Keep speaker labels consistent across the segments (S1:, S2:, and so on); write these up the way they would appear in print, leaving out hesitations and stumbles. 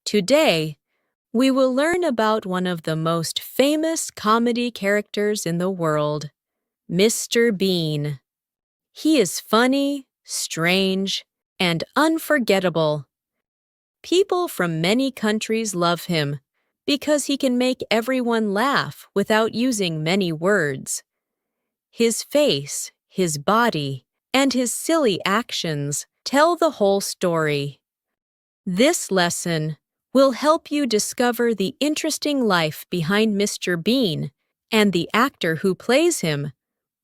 S1: Today, we will learn about one of the most famous comedy characters in the world, Mr. Bean. He is funny, strange, and unforgettable. People from many countries love him because he can make everyone laugh without using many words. His face, his body, and his silly actions tell the whole story. This lesson will help you discover the interesting life behind Mr. Bean and the actor who plays him,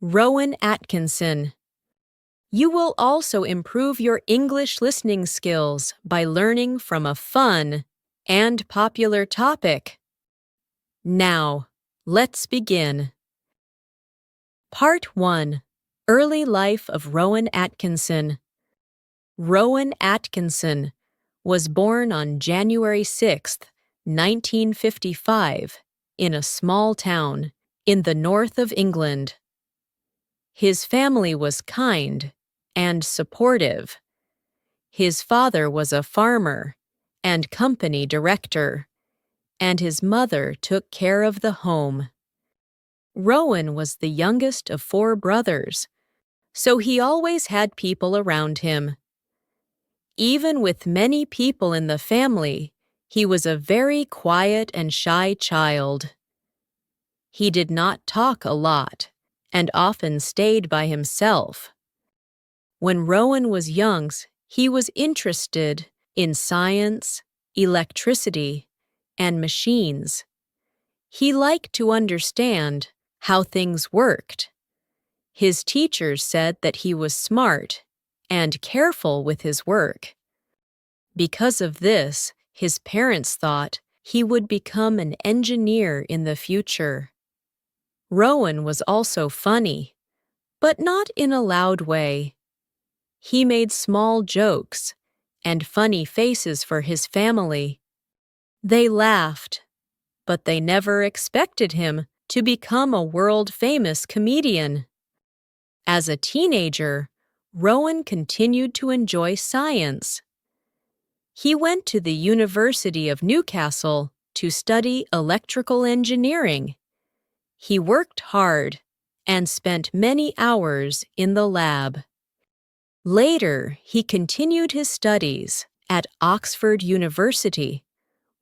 S1: Rowan Atkinson. You will also improve your English listening skills by learning from a fun and popular topic. Now, let's begin. Part 1. Early Life of Rowan Atkinson. Rowan Atkinson was born on January 6, 1955, in a small town in the north of England. His family was kind and supportive. His father was a farmer and company director, and his mother took care of the home. Rowan was the youngest of 4 brothers, so he always had people around him. Even with many people in the family, he was a very quiet and shy child. He did not talk a lot and often stayed by himself. When Rowan was young, he was interested in science, electricity, and machines. He liked to understand how things worked. His teachers said that he was smart and careful with his work. Because of this, his parents thought he would become an engineer in the future. Rowan was also funny, but not in a loud way. He made small jokes and funny faces for his family. They laughed, but they never expected him to become a world-famous comedian. As a teenager, Rowan continued to enjoy science. He went to the University of Newcastle to study electrical engineering. He worked hard and spent many hours in the lab. Later, he continued his studies at Oxford University,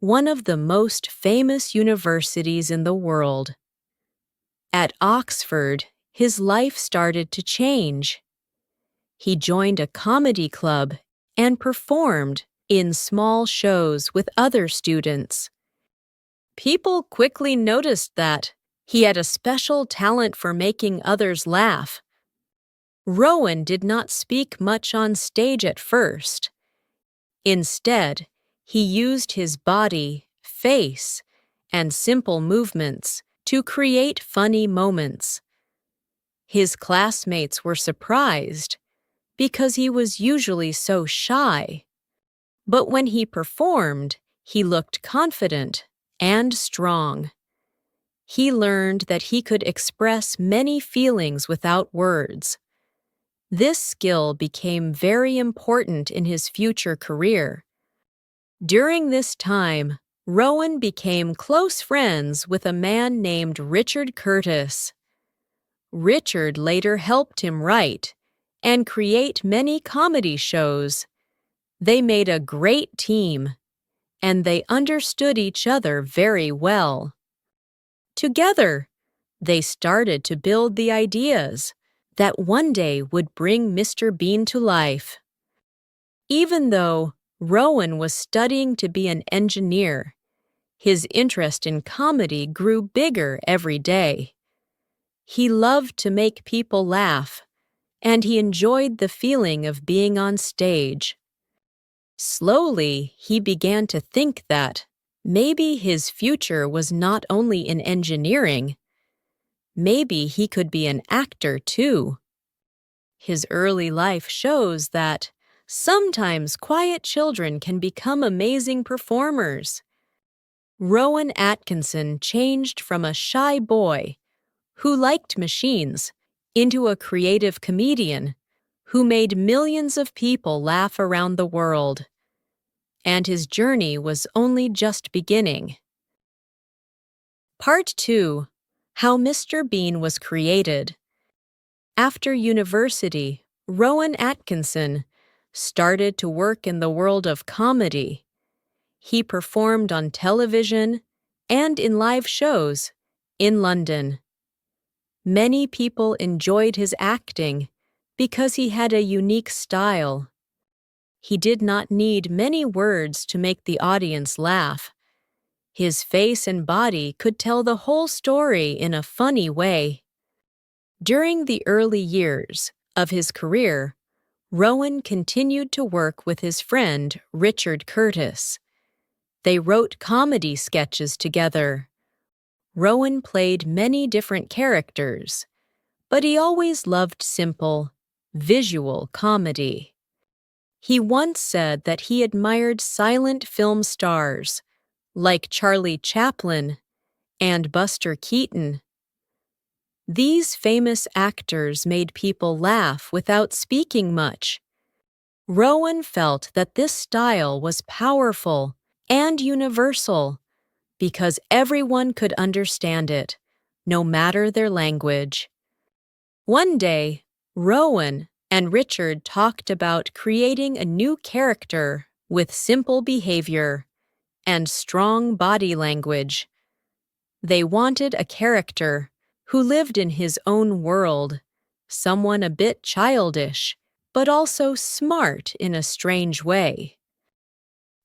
S1: one of the most famous universities in the world. At Oxford, his life started to change. He joined a comedy club and performed in small shows with other students. People quickly noticed that he had a special talent for making others laugh. Rowan did not speak much on stage at first. Instead, he used his body, face, and simple movements to create funny moments. His classmates were surprised because he was usually so shy. But when he performed, he looked confident and strong. He learned that he could express many feelings without words. This skill became very important in his future career. During this time, Rowan became close friends with a man named Richard Curtis. Richard later helped him write and create many comedy shows. They made a great team, and they understood each other very well. Together, they started to build the ideas that one day would bring Mr. Bean to life. Even though Rowan was studying to be an engineer, his interest in comedy grew bigger every day. He loved to make people laugh, and he enjoyed the feeling of being on stage. Slowly, he began to think that maybe his future was not only in engineering. Maybe he could be an actor too. His early life shows that sometimes quiet children can become amazing performers. Rowan Atkinson changed from a shy boy who liked machines into a creative comedian who made millions of people laugh around the world. and his journey was only just beginning. Part 2. How Mr. Bean was created. After university, Rowan Atkinson started to work in the world of comedy. He performed on television and in live shows in London. Many people enjoyed his acting because he had a unique style. He did not need many words to make the audience laugh. His face and body could tell the whole story in a funny way. During the early years of his career, Rowan continued to work with his friend Richard Curtis. They wrote comedy sketches together. Rowan played many different characters, but he always loved simple, visual comedy. He once said that he admired silent film stars like Charlie Chaplin and Buster Keaton. These famous actors made people laugh without speaking much. Rowan felt that this style was powerful and universal because everyone could understand it, no matter their language. One day, Rowan and Richard talked about creating a new character with simple behavior and strong body language. They wanted a character who lived in his own world, someone a bit childish, but also smart in a strange way.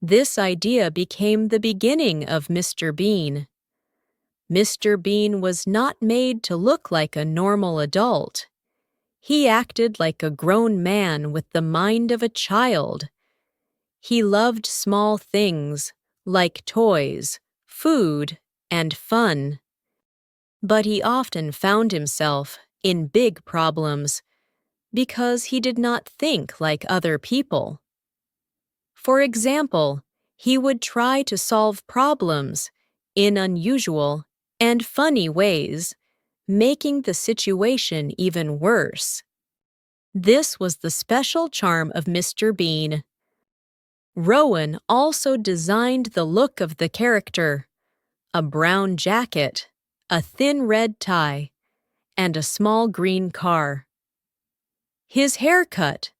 S1: This idea became the beginning of Mr. Bean. Mr. Bean was not made to look like a normal adult. He acted like a grown man with the mind of a child. He loved small things like toys, food, and fun. But he often found himself in big problems because he did not think like other people. For example, he would try to solve problems in unusual and funny ways, making the situation even worse. This was the special charm of Mr. Bean. Rowan also designed the look of the character: a brown jacket, a thin red tie, and a small green car. His haircut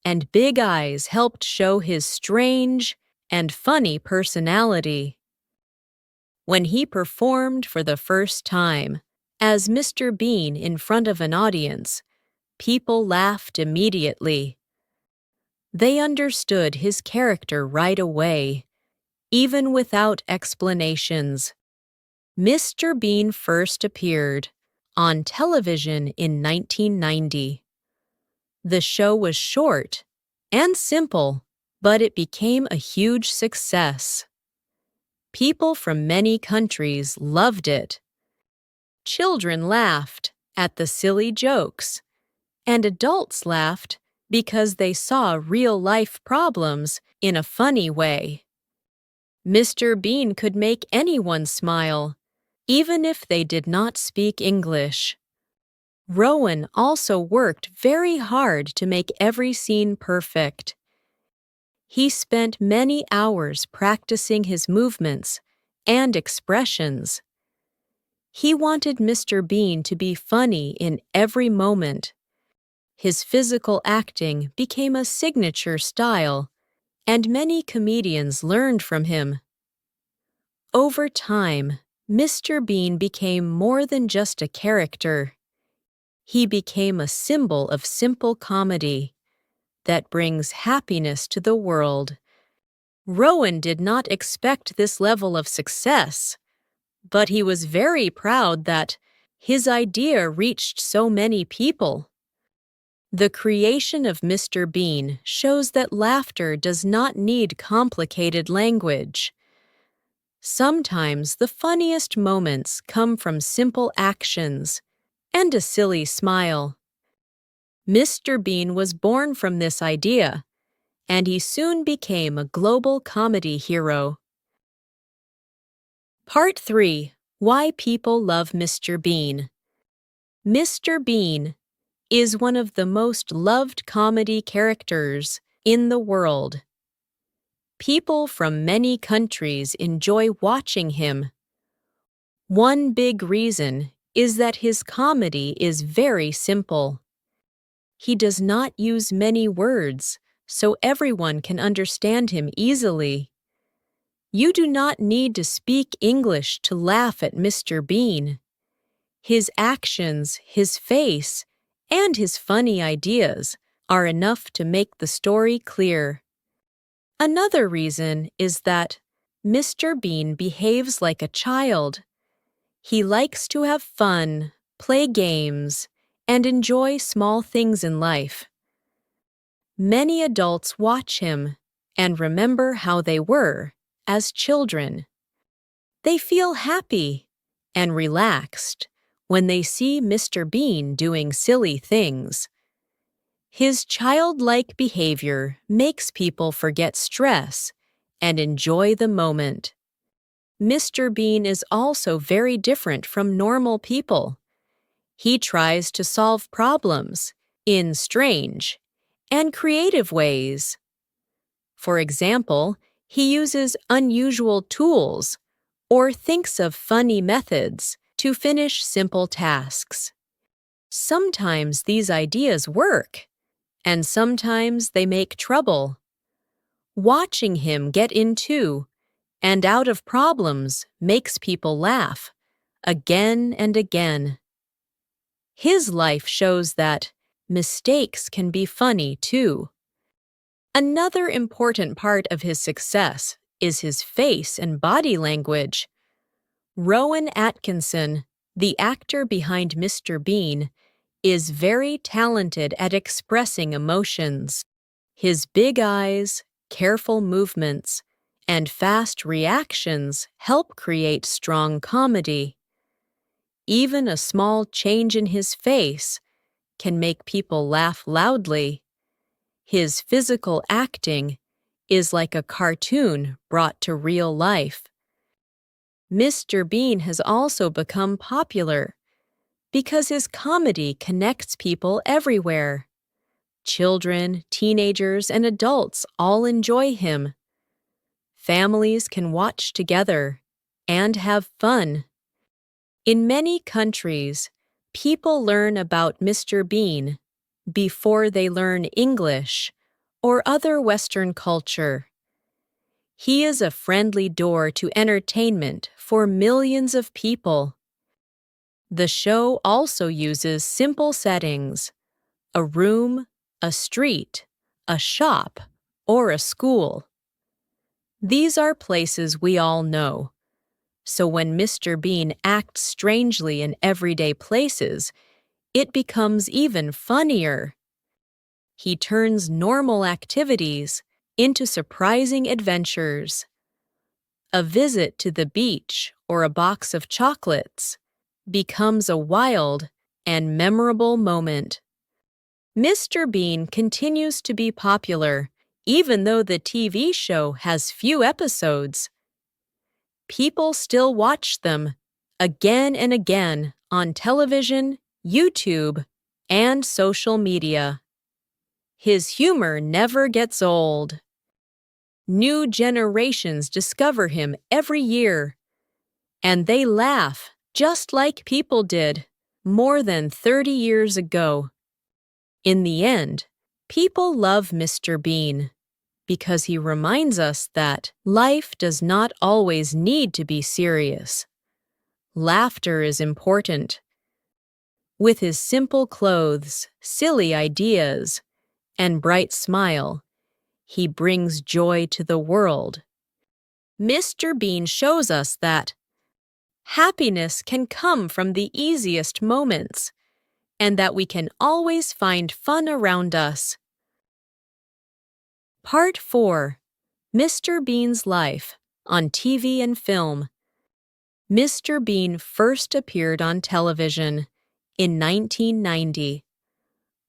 S1: and big eyes helped show his strange and funny personality. When he performed for the first time as Mr. Bean in front of an audience, people laughed immediately. They understood his character right away, even without explanations. Mr. Bean first appeared on television in 1990. The show was short and simple, but it became a huge success. People from many countries loved it. Children laughed at the silly jokes, and adults laughed because they saw real-life problems in a funny way. Mr. Bean could make anyone smile, even if they did not speak English. Rowan also worked very hard to make every scene perfect. He spent many hours practicing his movements and expressions. He wanted Mr. Bean to be funny in every moment. His physical acting became a signature style, and many comedians learned from him. Over time, Mr. Bean became more than just a character. He became a symbol of simple comedy that brings happiness to the world. Rowan did not expect this level of success, but he was very proud that his idea reached so many people. The creation of Mr. Bean shows that laughter does not need complicated language. Sometimes the funniest moments come from simple actions and a silly smile. Mr. Bean was born from this idea, and he soon became a global comedy hero. Part 3. Why People Love Mr. Bean. Mr. Bean is one of the most loved comedy characters in the world. People from many countries enjoy watching him. One big reason is that his comedy is very simple. He does not use many words, so everyone can understand him easily. You do not need to speak English to laugh at Mr. Bean. His actions, his face, and his funny ideas are enough to make the story clear. Another reason is that Mr. Bean behaves like a child. He likes to have fun, play games, and enjoy small things in life. Many adults watch him and remember how they were as children. They feel happy and relaxed when they see Mr. Bean doing silly things. His childlike behavior makes people forget stress and enjoy the moment. Mr. Bean is also very different from normal people. He tries to solve problems in strange and creative ways. For example, he uses unusual tools or thinks of funny methods to finish simple tasks. Sometimes these ideas work, and sometimes they make trouble. Watching him get into and out of problems makes people laugh, again and again. His life shows that mistakes can be funny too. Another important part of his success is his face and body language. Rowan Atkinson, the actor behind Mr. Bean, is very talented at expressing emotions. His big eyes, careful movements, and fast reactions help create strong comedy. Even a small change in his face can make people laugh loudly. His physical acting is like a cartoon brought to real life. Mr. Bean has also become popular because his comedy connects people everywhere. Children, teenagers, and adults all enjoy him. Families can watch together and have fun. In many countries, people learn about Mr. Bean before they learn English or other Western culture. He is a friendly door to entertainment for millions of people. The show also uses simple settings: a room, a street, a shop, or a school. These are places we all know. So when Mr. Bean acts strangely in everyday places, it becomes even funnier. He turns normal activities into surprising adventures. A visit to the beach or a box of chocolates becomes a wild and memorable moment. Mr. Bean continues to be popular even though the TV show has few episodes. People still watch them again and again on television, YouTube, and social media. His humor never gets old. New generations discover him every year, and they laugh just like people did more than 30 years ago. In the end, people love Mr. Bean because he reminds us that life does not always need to be serious. Laughter is important. With his simple clothes, silly ideas, and bright smile, he brings joy to the world. Mr. Bean shows us that happiness can come from the easiest moments, and that we can always find fun around us. Part 4. Mr. Bean's Life on TV and Film. Mr. Bean first appeared on television in 1990.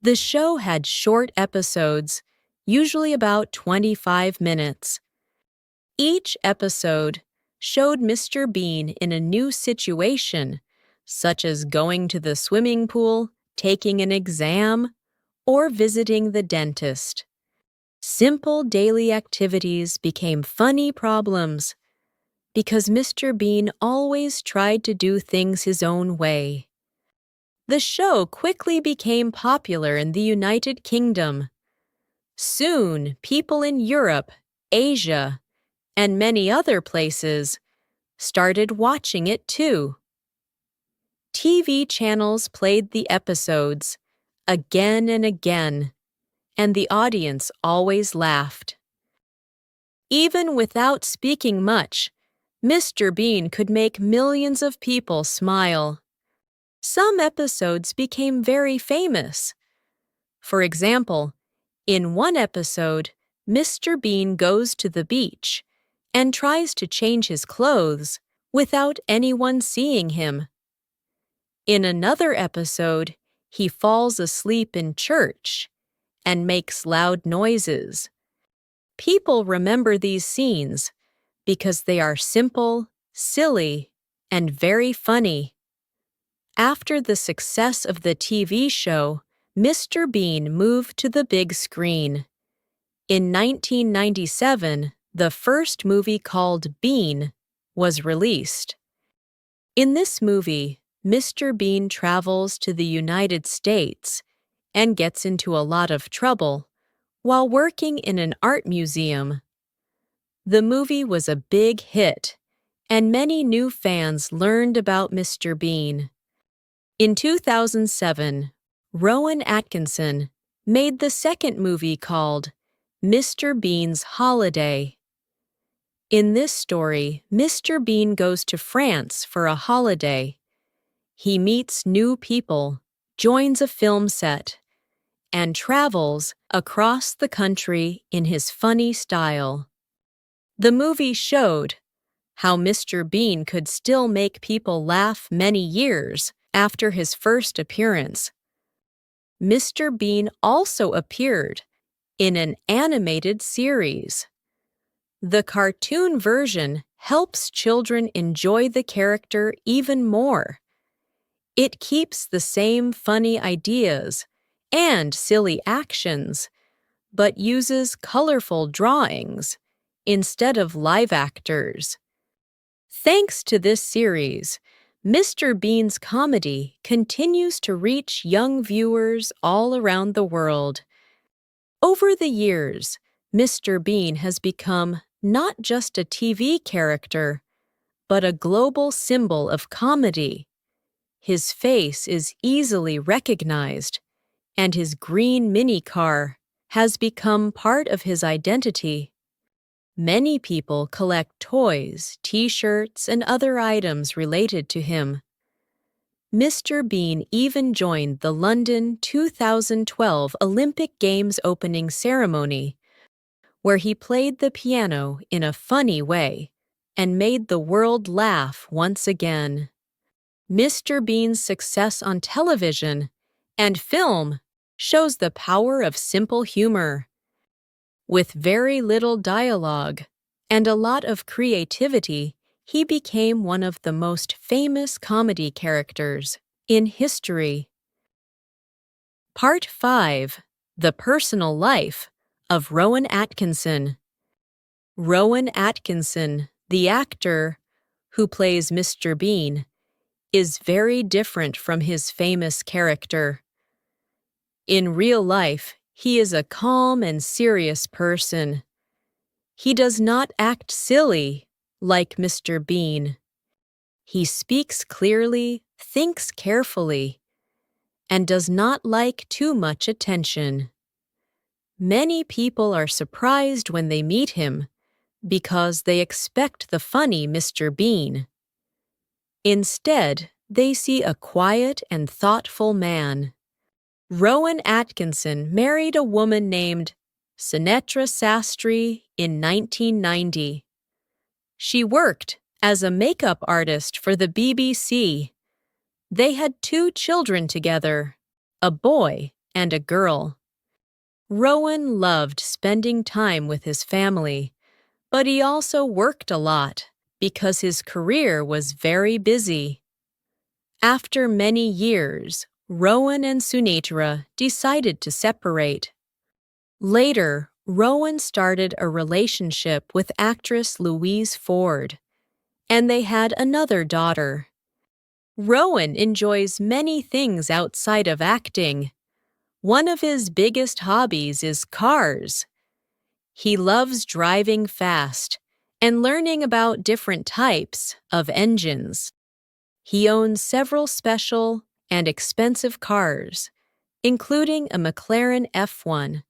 S1: The show had short episodes, usually about 25 minutes. Each episode showed Mr. Bean in a new situation, such as going to the swimming pool, taking an exam, or visiting the dentist. Simple daily activities became funny problems because Mr. Bean always tried to do things his own way. The show quickly became popular in the United Kingdom. Soon, people in Europe, Asia, and many other places started watching it too. TV channels played the episodes again and again, and the audience always laughed. Even without speaking much, Mr. Bean could make millions of people smile. Some episodes became very famous. For example, in one episode, Mr. Bean goes to the beach and tries to change his clothes without anyone seeing him. In another episode, he falls asleep in church and makes loud noises. People remember these scenes because they are simple, silly, and very funny. After the success of the TV show, Mr. Bean moved to the big screen. In 1997, the first movie called Bean was released. In this movie, Mr. Bean travels to the United States and gets into a lot of trouble while working in an art museum. The movie was a big hit, and many new fans learned about Mr. Bean. In 2007, Rowan Atkinson made the second movie called Mr. Bean's Holiday. In this story, Mr. Bean goes to France for a holiday. He meets new people, joins a film set, and travels across the country in his funny style. The movie showed how Mr. Bean could still make people laugh many years after his first appearance. Mr. Bean also appeared in an animated series. The cartoon version helps children enjoy the character even more. It keeps the same funny ideas and silly actions, but uses colorful drawings instead of live actors. Thanks to this series, Mr. Bean's comedy continues to reach young viewers all around the world. Over the years, Mr. Bean has become not just a TV character, but a global symbol of comedy. His face is easily recognized, and his green mini car has become part of his identity. Many people collect toys, t-shirts, and other items related to him. Mr. Bean even joined the London 2012 Olympic Games opening ceremony, where he played the piano in a funny way and made the world laugh once again. Mr. Bean's success on television and film shows the power of simple humor. With very little dialogue and a lot of creativity, he became one of the most famous comedy characters in history. Part 5: The Personal Life of Rowan Atkinson. Rowan Atkinson, the actor who plays Mr. Bean, is very different from his famous character. In real life, he is a calm and serious person. He does not act silly like Mr. Bean. He speaks clearly, thinks carefully, and does not like too much attention. Many people are surprised when they meet him because they expect the funny Mr. Bean. Instead, they see a quiet and thoughtful man. Rowan Atkinson married a woman named Sunetra Sastry in 1990. She worked as a makeup artist for the BBC. They had 2 children together, a boy and a girl. Rowan loved spending time with his family, but he also worked a lot because his career was very busy. After many years, Rowan and Sunetra decided to separate. Later, Rowan started a relationship with actress Louise Ford, and they had another daughter. Rowan enjoys many things outside of acting. One of his biggest hobbies is cars. He loves driving fast and learning about different types of engines. He owns several special and expensive cars, including a McLaren F1,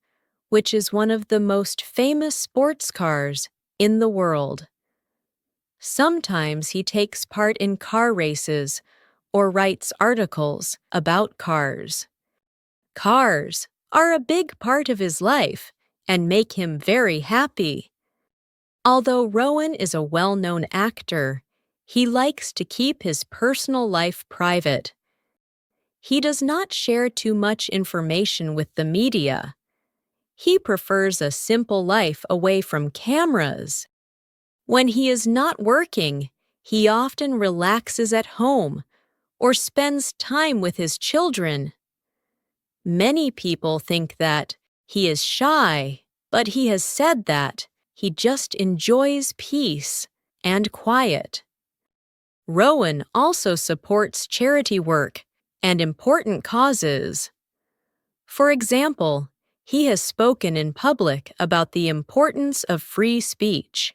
S1: which is one of the most famous sports cars in the world. Sometimes he takes part in car races or writes articles about cars. Cars are a big part of his life and make him very happy. Although Rowan is a well-known actor, he likes to keep his personal life private. He does not share too much information with the media. He prefers a simple life away from cameras. When he is not working, he often relaxes at home or spends time with his children. Many people think that he is shy, but he has said that he just enjoys peace and quiet. Rowan also supports charity work and important causes. For example, he has spoken in public about the importance of free speech.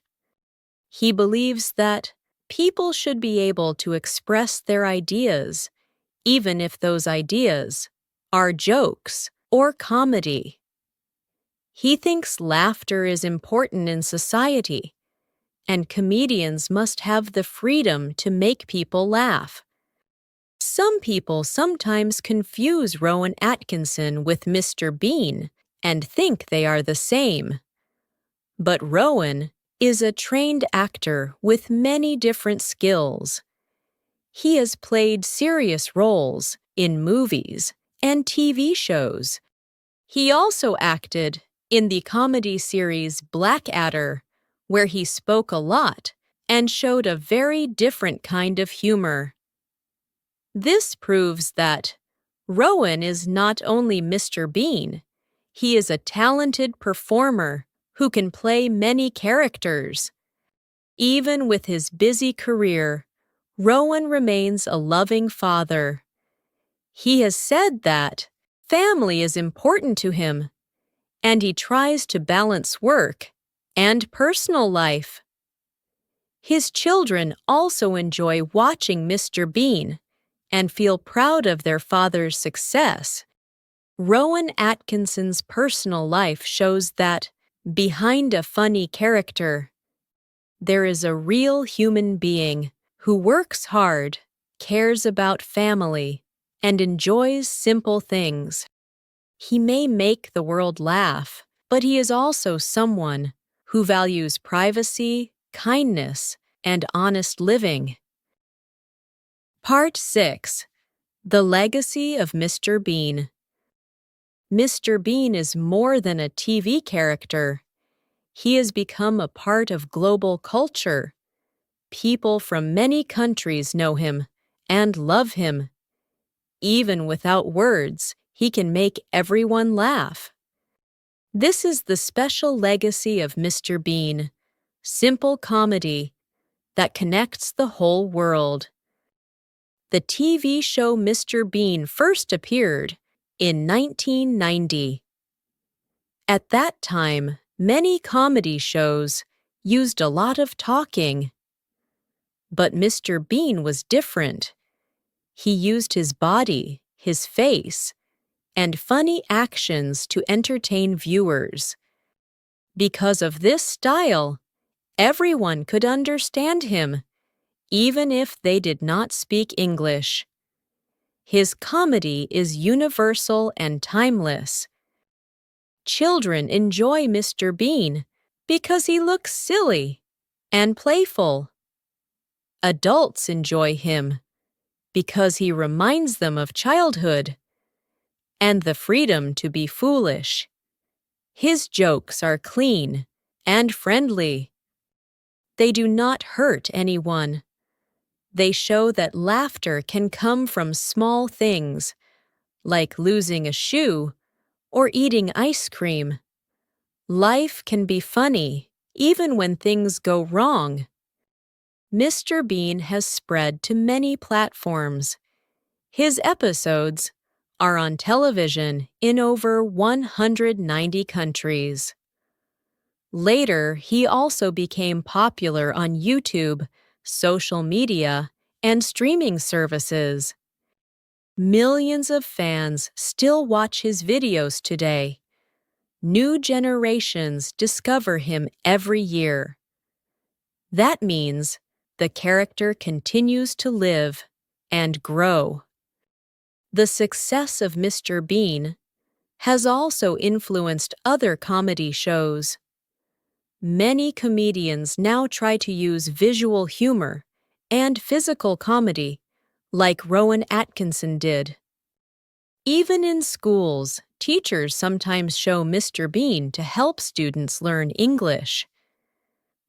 S1: He believes that people should be able to express their ideas, even if those ideas are jokes or comedy. He thinks laughter is important in society, and comedians must have the freedom to make people laugh. Some people sometimes confuse Rowan Atkinson with Mr. Bean and think they are the same. But Rowan is a trained actor with many different skills. He has played serious roles in movies and TV shows. He also acted in the comedy series Blackadder, where he spoke a lot and showed a very different kind of humor. This proves that Rowan is not only Mr. Bean, he is a talented performer who can play many characters. Even with his busy career, Rowan remains a loving father. He has said that family is important to him, and he tries to balance work and personal life. His children also enjoy watching Mr. Bean and feel proud of their father's success. Rowan Atkinson's personal life shows that behind a funny character, there is a real human being who works hard, cares about family, and enjoys simple things. He may make the world laugh, but he is also someone who values privacy, kindness, and honest living. Part 6. The Legacy of Mr. Bean. Mr. Bean is more than a TV character. He has become a part of global culture. People from many countries know him and love him. Even without words, he can make everyone laugh. This is the special legacy of Mr. Bean, simple comedy that connects the whole world. The TV show Mr. Bean first appeared in 1990. At that time, many comedy shows used a lot of talking. But Mr. Bean was different. He used his body, his face, and funny actions to entertain viewers. Because of this style, everyone could understand him, even if they did not speak English. His comedy is universal and timeless. Children enjoy Mr. Bean because he looks silly and playful. Adults enjoy him because he reminds them of childhood and the freedom to be foolish. His jokes are clean and friendly. They do not hurt anyone. They show that laughter can come from small things, like losing a shoe or eating ice cream. Life can be funny, even when things go wrong. Mr. Bean has spread to many platforms. His episodes are on television in over 190 countries. Later, he also became popular on YouTube, social media, and streaming services. Millions of fans still watch his videos today. New generations discover him every year. That means the character continues to live and grow. The success of Mr. Bean has also influenced other comedy shows. Many comedians now try to use visual humor and physical comedy, like Rowan Atkinson did. Even in schools, teachers sometimes show Mr. Bean to help students learn English.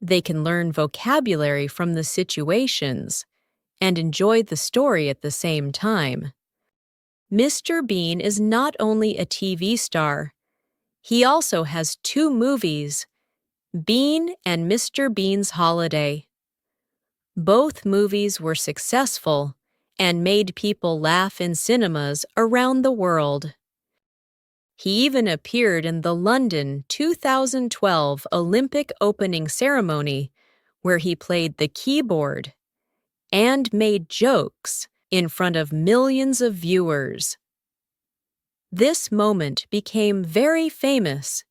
S1: They can learn vocabulary from the situations and enjoy the story at the same time. Mr. Bean is not only a TV star, he also has 2 movies, Bean and Mr. Bean's Holiday. Both movies were successful and made people laugh in cinemas around the world. He even appeared in the London 2012 Olympic opening ceremony, where he played the keyboard and made jokes in front of millions of viewers. This moment became very famous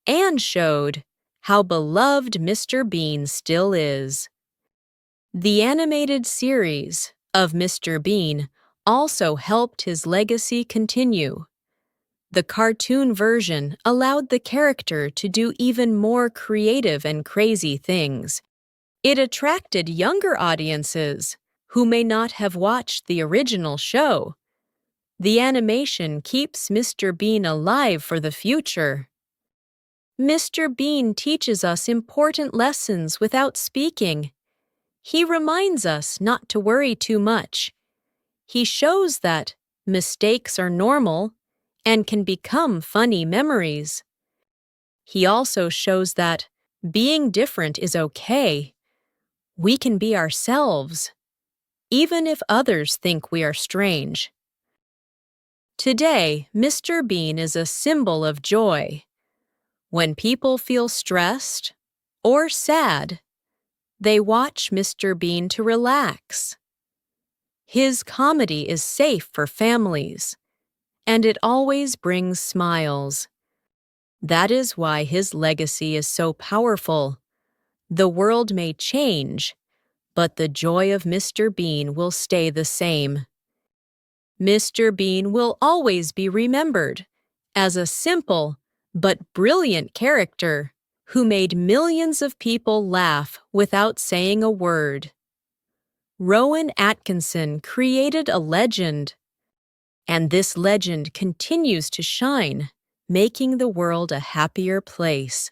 S1: and showed how beloved Mr. Bean still is. The animated series of Mr. Bean also helped his legacy continue. The cartoon version allowed the character to do even more creative and crazy things. It attracted younger audiences who may not have watched the original show. The animation keeps Mr. Bean alive for the future. Mr. Bean teaches us important lessons without speaking. He reminds us not to worry too much. He shows that mistakes are normal and can become funny memories. He also shows that being different is okay. We can be ourselves, even if others think we are strange. Today, Mr. Bean is a symbol of joy. When people feel stressed or sad, they watch Mr. Bean to relax. His comedy is safe for families, and it always brings smiles. That is why his legacy is so powerful. The world may change, but the joy of Mr. Bean will stay the same. Mr. Bean will always be remembered as a simple but brilliant character who made millions of people laugh without saying a word. Rowan Atkinson created a legend, and this legend continues to shine, making the world a happier place.